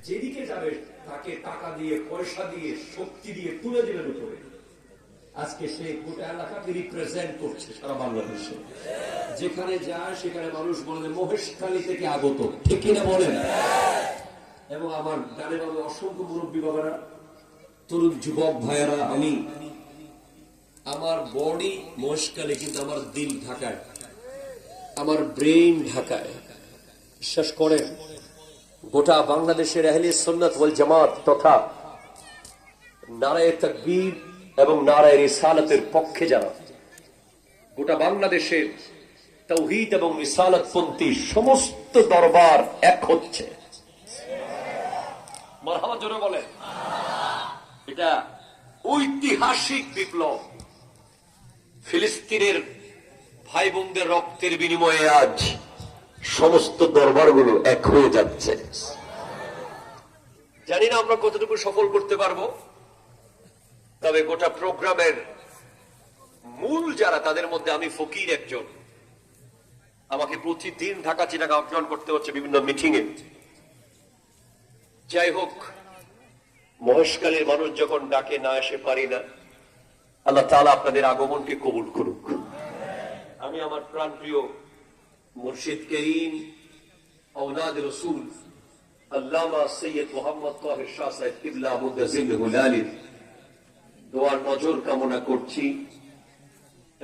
যেদিকে যাবে তাকে টাকা দিয়ে, পয়সা দিয়ে, শক্তি দিয়ে তুলে দিলেন উপরে। আজকে সে গোটা এলাকাকে রিপ্রেজেন্ট করছে সারা বাংলাদেশে। যেখানে যায় সেখানে মানুষ বলে মহেশখালী থেকে আগত, ঠিক কিনা বলেন? এবং আমার ডানে বামে অসংখ্য মুরব্বী বাবারা, তরুণ যুবক ভাইয়েরা, আমি আমার বডি মহেশখালী কিন্তু আমার দিল ঢাকায়, আমার ব্রেইন ঢাকায়। বিশ্বাস করেন, গোটা বাংলাদেশের আহলে সুন্নাত ওয়াল জামাত তথা নারায়ে তাকবীর এবং নারায়ে রিসালাতের পক্ষে যারা, গোটা বাংলাদেশের তাওহীদ এবং রিসালাতপন্থী সমস্ত দরবার এক হচ্ছে। মারহাবা জোরে বলেন। এটা ঐতিহাসিক বিপ্লব। ফিলিস্তিনের ভাই বোনদের রক্তের বিনিময়ে আজ সমস্ত দরবারগুলো এক হয়ে যাচ্ছে। জানি না আমরা কতটুকু সফল করতে পারবো, তবে গোটা প্রোগ্রামের মূল যারা, তাদের মধ্যে আমি ফকির একজন। আমাকে প্রতিদিন ঢাকা চিটাগাং অর্জন করতে হচ্ছে বিভিন্ন মিটিং এ। যাই হোক, মহেশখালীর মানুষ যখন ডাকে না এসে পারি না, আল্লাহ তাআলা আপনাদের আগমনকে কবুল করুক। আমি আমার প্রাণপ্রিয় মুর্শিদ করিম আওলাদ রাসূল আল্লামা সৈয়দ মুহাম্মদ তাহের শাহ সাহেব কিবলা মুদাজিল্লাহুল আলির দোয়ার নজর কামনা করছি।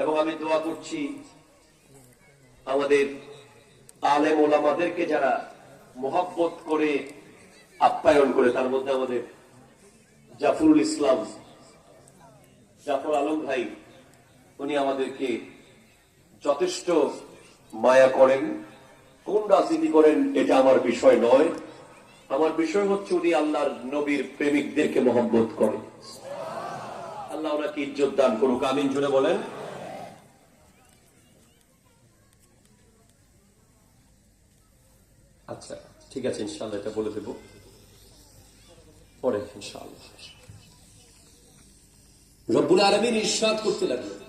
এবং আমি দোয়া করছি আমাদের আলেম ওলামাদেরকে যারা মোহাব্বত করে আপ্যায়ন করে, তার মধ্যে আমাদের জাফরুল ইসলাম, জাফর আলম ভাই, উনি আমাদেরকে যথেষ্ট মায়া করেন। কোন রাজনীতি করেন এটা আমার বিষয় নয়, আমার বিষয় হচ্ছে উনি আল্লাহর নবীর প্রেমিকদেরকে মহব্বত করেন। আল্লাহ ওনাকে ইজ্জত দান করুক, আমিন জুড়ে বলেন। আচ্ছা ঠিক আছে, ইনশাআল্লাহ এটা বলে দেব পরে ইনশাআল্লাহ। রব্বুল আলামিন ইরশাদ করতে লাগলেন,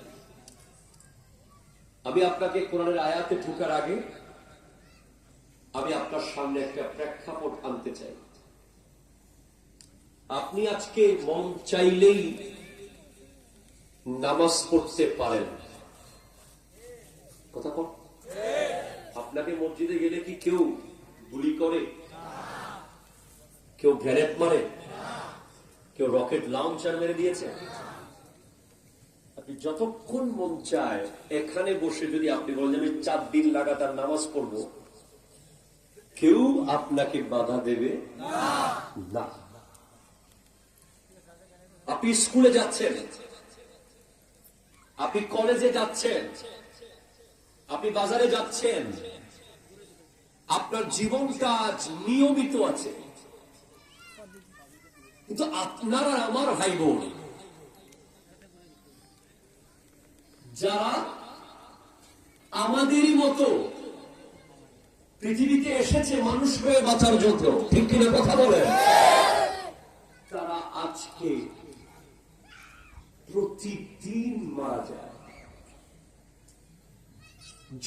আমি আপনাকে কোরআনের আয়াতে ঢোকার আগে আমি আপনার সামনে একটা প্রেক্ষাপট আনতে চাই। আপনি আজকে মন চাইলেই নামাজ পড়তে পারেন। কথা বল, আপনাকে মসজিদে গেলে কি কেউ গুলি করে, কেউ গ্রেনেড মারে, কেউ রকেট লঞ্চার মেরে দিয়েছে? আপনি যতক্ষণ মন চায় এখানে বসে যদি আপনি বলেন আমি 4 দিন লাগাতার নামাজ পড়ব, কেউ আপনাকে বাধা দেবে না। আপনি স্কুলে যাচ্ছেন, আপনি কলেজে যাচ্ছেন, আপনি বাজারে যাচ্ছেন, আপনার জীবনটা আজ নিয়মিত আছে। কিন্তু আপনার আর আমার ভাই বোন যারা আমাদেরই মতো পৃথিবীতে এসেছে মানুষ হয়ে বাঁচার জন্য, ঠিক কিনা কথা বলেন, তারা আজকে প্রতিদিন মারা যায়।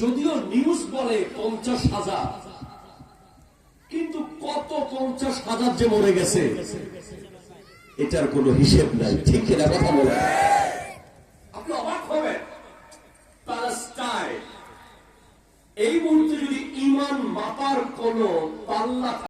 যদিও নিউজ বলে 50,000, কিন্তু কত 50,000 যে মরে গেছে এটার কোনো হিসেব নাই, ঠিক কিনা কথা বলেন। আপনি অবাক হবেন, প্যালেস্টাইন এই মুহূর্তে যদি ঈমান মাপার কোন পাল্লা